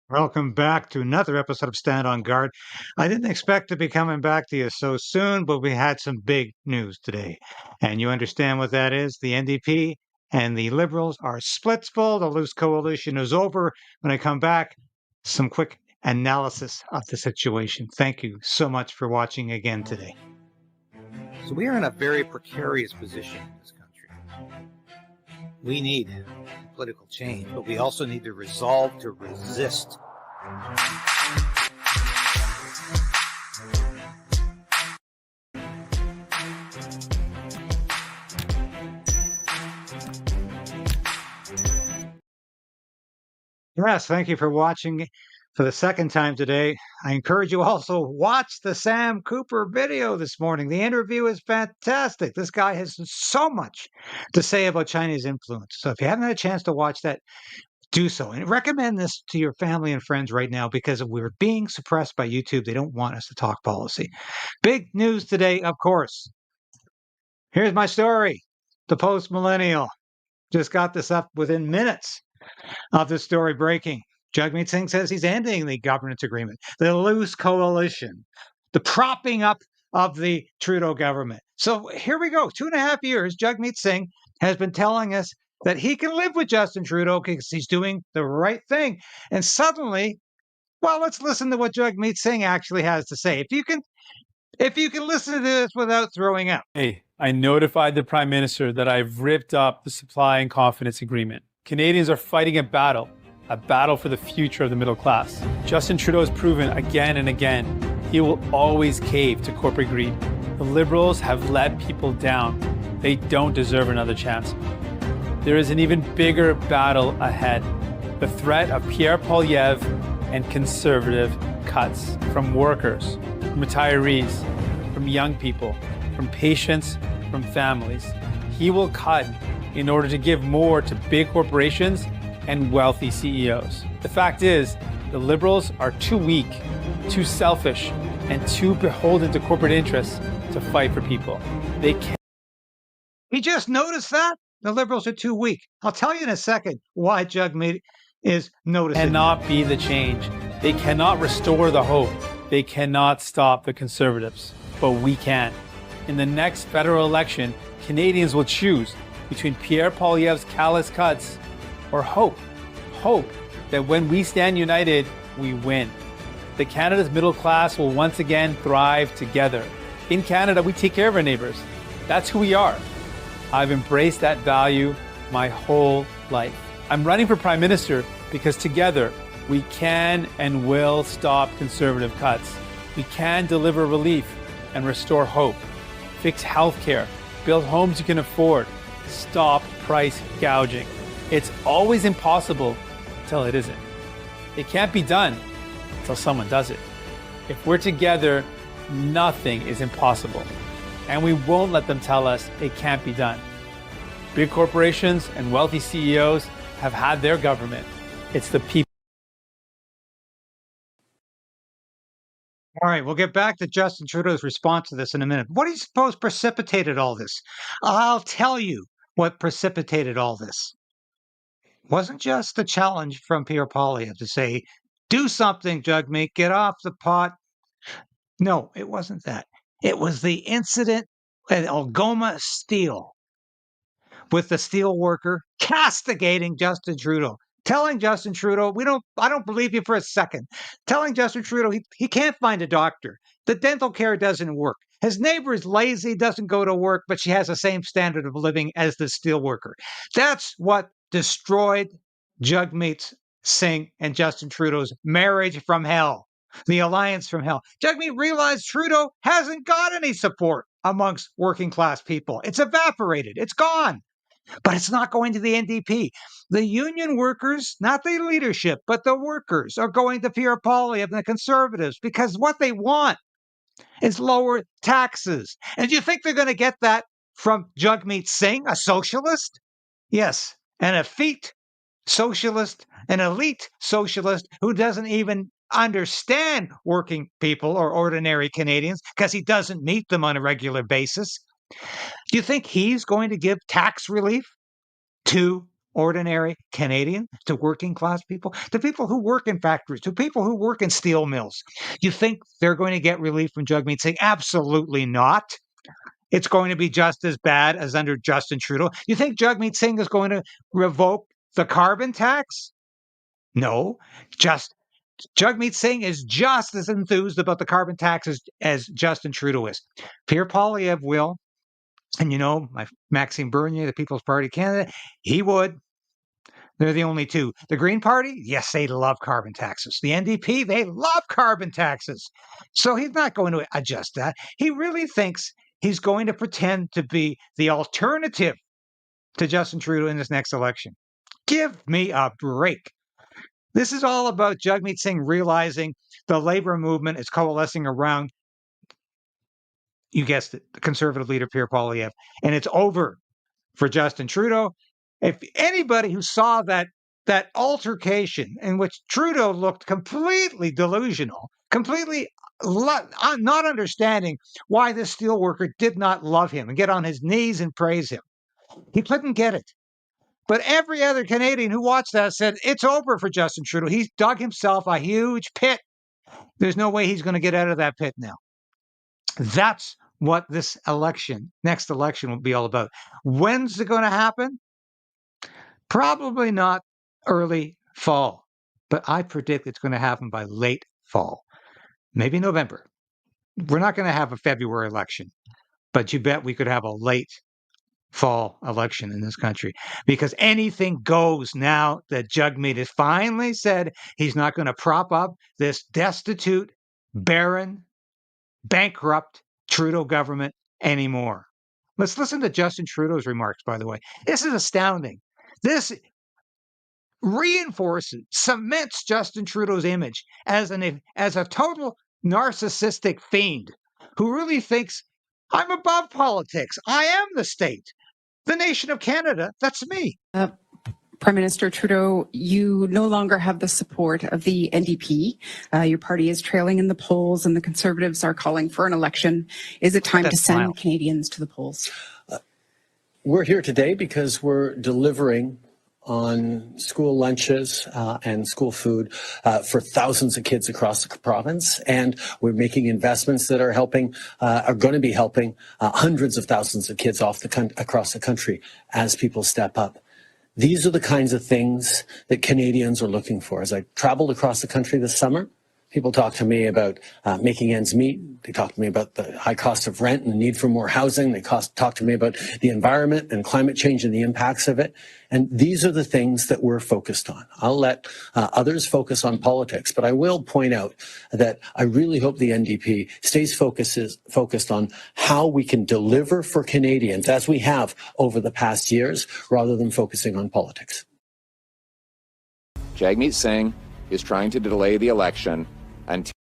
Welcome back to another episode of Stand on Guard. I didn't expect to be coming back to you so soon, but we had some big news today. And you understand what that is? The NDP and the Liberals are splitsful. The loose coalition is over. When I come back, some quick analysis of the situation. Thank you so much for watching again today. So we are in a very precarious position in this country. We need political change, but we also need the resolve to resist. Yes, thank you for watching for the second time today. I encourage you also watch the Sam Cooper video this morning. The interview is fantastic. This guy has so much to say about Chinese influence. So if you haven't had a chance to watch that, do so. And recommend this to your family and friends right now because we're being suppressed by YouTube. They don't want us to talk policy. Big news today, of course. Here's my story. The post-millennial just got this up within minutes of the story breaking. Jagmeet Singh says he's ending the governance agreement, the loose coalition, the propping up of the Trudeau government. So here we go. 2.5 years, Jagmeet Singh has been telling us that he can live with Justin Trudeau because he's doing the right thing. And suddenly, well, let's listen to what Jagmeet Singh actually has to say. If you can listen to this without throwing up. Hey, I notified the Prime Minister that I've ripped up the supply and confidence agreement. Canadians are fighting a battle for the future of the middle class. Justin Trudeau has proven again and again he will always cave to corporate greed. The Liberals have let people down. They don't deserve another chance. There is an even bigger battle ahead. The threat of Pierre Poilievre and conservative cuts from workers, from retirees, from young people, from patients, from families. He will cut in order to give more to big corporations and wealthy CEOs. The fact is, the Liberals are too weak, too selfish, and too beholden to corporate interests to fight for people. They can't. He just noticed that? The Liberals are too weak. I'll tell you in a second why Jagmeet is noticing. Cannot be the change. They cannot restore the hope. They cannot stop the Conservatives. But we can. In the next federal election, Canadians will choose between Pierre Poilievre's callous cuts or hope. Hope that when we stand united, we win. The Canada's middle class will once again thrive together. In Canada, we take care of our neighbors. That's who we are. I've embraced that value my whole life. I'm running for Prime Minister because together we can and will stop conservative cuts. We can deliver relief and restore hope, fix healthcare, build homes you can afford, stop price gouging. It's always impossible until it isn't. It can't be done until someone does it. If we're together, nothing is impossible. And we won't let them tell us it can't be done. Big corporations and wealthy CEOs have had their government. It's the people. All right, we'll get back to Justin Trudeau's response to this in a minute. What do you suppose precipitated all this? I'll tell you what precipitated all this. It wasn't just the challenge from Pierre Poilievre to say, do something, Jagmeet, get off the pot. No, it wasn't that. It was the incident at Algoma Steel with the steel worker castigating Justin Trudeau, telling Justin Trudeau, I don't believe you for a second, telling Justin Trudeau he can't find a doctor. The dental care doesn't work. His neighbor is lazy, doesn't go to work, but she has the same standard of living as the steel worker. That's what destroyed Jagmeet Singh and Justin Trudeau's marriage from hell, the alliance from hell. Jagmeet realized Trudeau hasn't got any support amongst working class people. It's evaporated. It's gone. But it's not going to the NDP. The union workers, not the leadership, but the workers are going to Pierre Poilievre and the Conservatives because what they want is lower taxes. And do you think they're going to get that from Jagmeet Singh, a socialist? Yes, an effete socialist, an elite socialist who doesn't even understand working people or ordinary Canadians because he doesn't meet them on a regular basis. Do you think he's going to give tax relief to ordinary Canadian, to working class people, to people who work in factories, to people who work in steel mills. You think they're going to get relief from Jagmeet Singh? Absolutely not. It's going to be just as bad as under Justin Trudeau. You think Jagmeet Singh is going to revoke the carbon tax? No. Jagmeet Singh is just as enthused about the carbon taxes as Justin Trudeau is. Pierre Poilievre will, and Maxime Bernier, the People's Party candidate, he would. They're the only two. The Green Party, yes, they love carbon taxes. The NDP, they love carbon taxes. So he's not going to adjust that. He really thinks he's going to pretend to be the alternative to Justin Trudeau in this next election. Give me a break. This is all about Jagmeet Singh realizing the labor movement is coalescing around, you guessed it, the Conservative leader Pierre Poilievre, and it's over for Justin Trudeau. If anybody who saw that altercation in which Trudeau looked completely delusional, completely not understanding why this steelworker did not love him and get on his knees and praise him, he couldn't get it. But every other Canadian who watched that said, it's over for Justin Trudeau. He's dug himself a huge pit. There's no way he's going to get out of that pit now. That's what this next election will be all about. When's it going to happen? Probably not early fall, but I predict it's going to happen by late fall, maybe November. We're not going to have a February election, but you bet we could have a late fall election in this country, because anything goes now that Jagmeet has finally said he's not going to prop up this destitute, barren, bankrupt Trudeau government anymore. Let's listen to Justin Trudeau's remarks, by the way. This is astounding. This reinforces, cements Justin Trudeau's image as a total narcissistic fiend who really thinks, I'm above politics. I am the state. The nation of Canada, that's me. Prime Minister Trudeau, you no longer have the support of the NDP. Your party is trailing in the polls and the Conservatives are calling for an election. Is it time to send Canadians to the polls? We're here today because we're delivering on school lunches and school food for thousands of kids across the province. And we're making investments that are going to be helping hundreds of thousands of kids across the country as people step up. These are the kinds of things that Canadians are looking for. As I traveled across the country this summer, people talk to me about making ends meet. They talk to me about the high cost of rent and the need for more housing. They talk to me about the environment and climate change and the impacts of it. And these are the things that we're focused on. I'll let others focus on politics, but I will point out that I really hope the NDP stays focused on how we can deliver for Canadians, as we have over the past years, rather than focusing on politics. Jagmeet Singh is trying to delay the election until...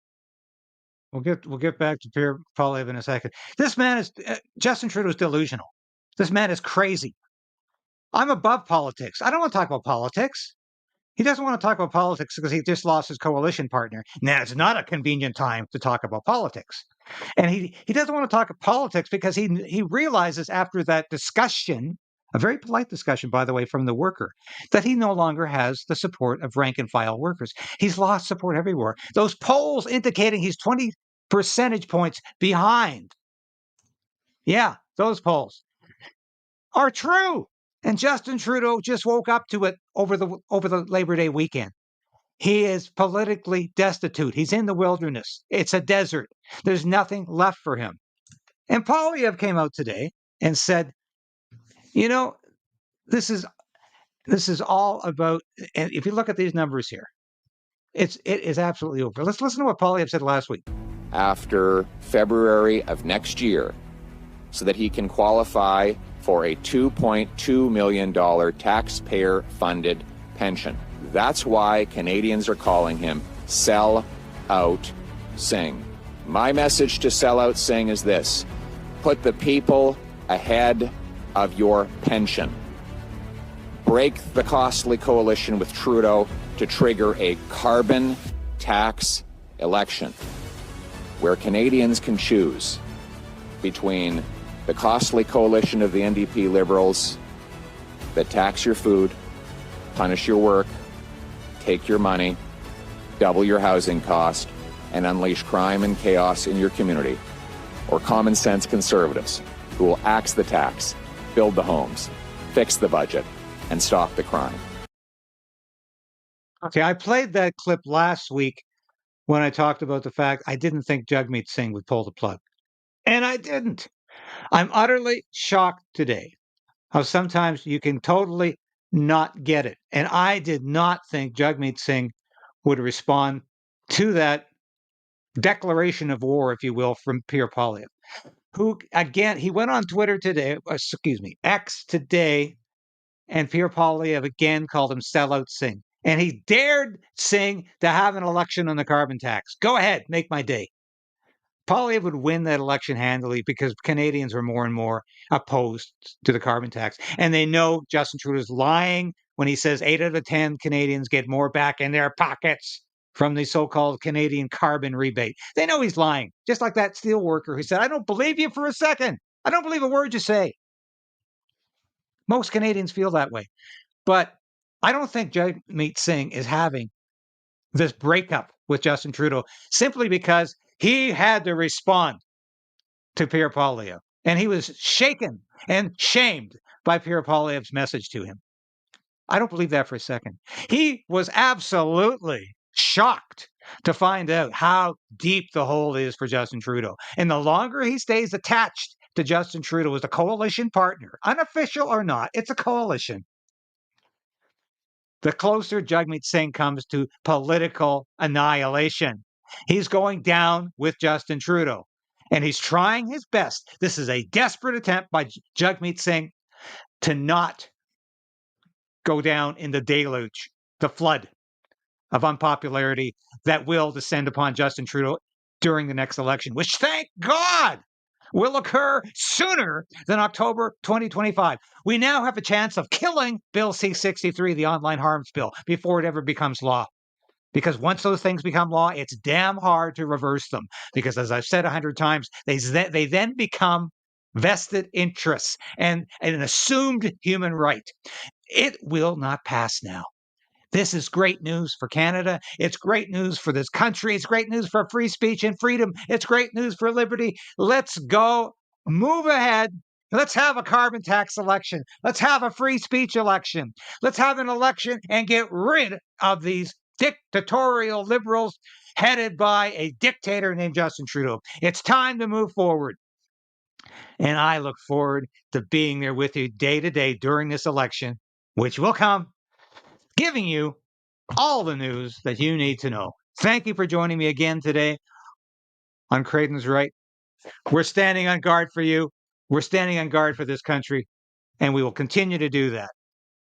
We'll get back to Pierre Poilievre in a second. This man is Justin Trudeau is delusional. This man is crazy. I'm above politics. I don't want to talk about politics. He doesn't want to talk about politics because he just lost his coalition partner. Now, it's not a convenient time to talk about politics. And he doesn't want to talk about politics because he realizes after that discussion, a very polite discussion, by the way, from the worker, that he no longer has the support of rank and file workers. He's lost support everywhere. Those polls indicating he's 20 percentage points behind. Yeah, those polls are true. And Justin Trudeau just woke up to it over the Labor Day weekend. He is politically destitute. He's in the wilderness. It's a desert. There's nothing left for him. And Poilievre came out today and said, this is all about, and if you look at these numbers here, it is absolutely over. Let's listen to what Poilievre said last week. After February of next year, so that he can qualify for a $2.2 million taxpayer-funded pension. That's why Canadians are calling him Sell Out Singh. My message to Sell Out Singh is this: put the people ahead of your pension. Break the costly coalition with Trudeau to trigger a carbon tax election where Canadians can choose between the costly coalition of the NDP Liberals that tax your food punish your work, take your money, double your housing cost, and unleash crime and chaos in your community, or common sense conservatives who will axe the tax, build the homes, fix the budget, and stop the crime. Okay, I played that clip last week when I talked about the fact I didn't think Jagmeet Singh would pull the plug. And I didn't. I'm utterly shocked today how sometimes you can totally not get it. And I did not think Jagmeet Singh would respond to that declaration of war, if you will, from Pierre Poilievre, who, again, he went on Twitter today, X today, and Pierre Poilievre again called him sellout Singh. And he dared Singh to have an election on the carbon tax. Go ahead, make my day. Poilievre would win that election handily because Canadians are more and more opposed to the carbon tax. And they know Justin Trudeau is lying when he says 8 out of 10 Canadians get more back in their pockets from the so-called Canadian carbon rebate. They know he's lying, just like that steel worker who said, I don't believe you for a second. I don't believe a word you say. Most Canadians feel that way. But I don't think Jagmeet Singh is having this breakup with Justin Trudeau simply because he had to respond to Pierre Poilievre. And he was shaken and shamed by Pierre Poilievre's message to him. I don't believe that for a second. He was absolutely shocked to find out how deep the hole is for Justin Trudeau. And the longer he stays attached to Justin Trudeau as a coalition partner, unofficial or not, it's a coalition, the closer Jagmeet Singh comes to political annihilation. He's going down with Justin Trudeau, and he's trying his best. This is a desperate attempt by Jagmeet Singh to not go down in the deluge, the flood of unpopularity that will descend upon Justin Trudeau during the next election, which, thank God, will occur sooner than October 2025. We now have a chance of killing Bill C-63, the online harms bill, before it ever becomes law. Because once those things become law, it's damn hard to reverse them. Because as I've said 100 times, they then become vested interests and an assumed human right. It will not pass now. This is great news for Canada. It's great news for this country. It's great news for free speech and freedom. It's great news for liberty. Let's go, move ahead. Let's have a carbon tax election. Let's have a free speech election. Let's have an election and get rid of these dictatorial liberals headed by a dictator named Justin Trudeau. It's time to move forward. And I look forward to being there with you day to day during this election, which will come, giving you all the news that you need to know. Thank you for joining me again today on KRAYDEN'S Right. We're standing on guard for you. We're standing on guard for this country, and we will continue to do that.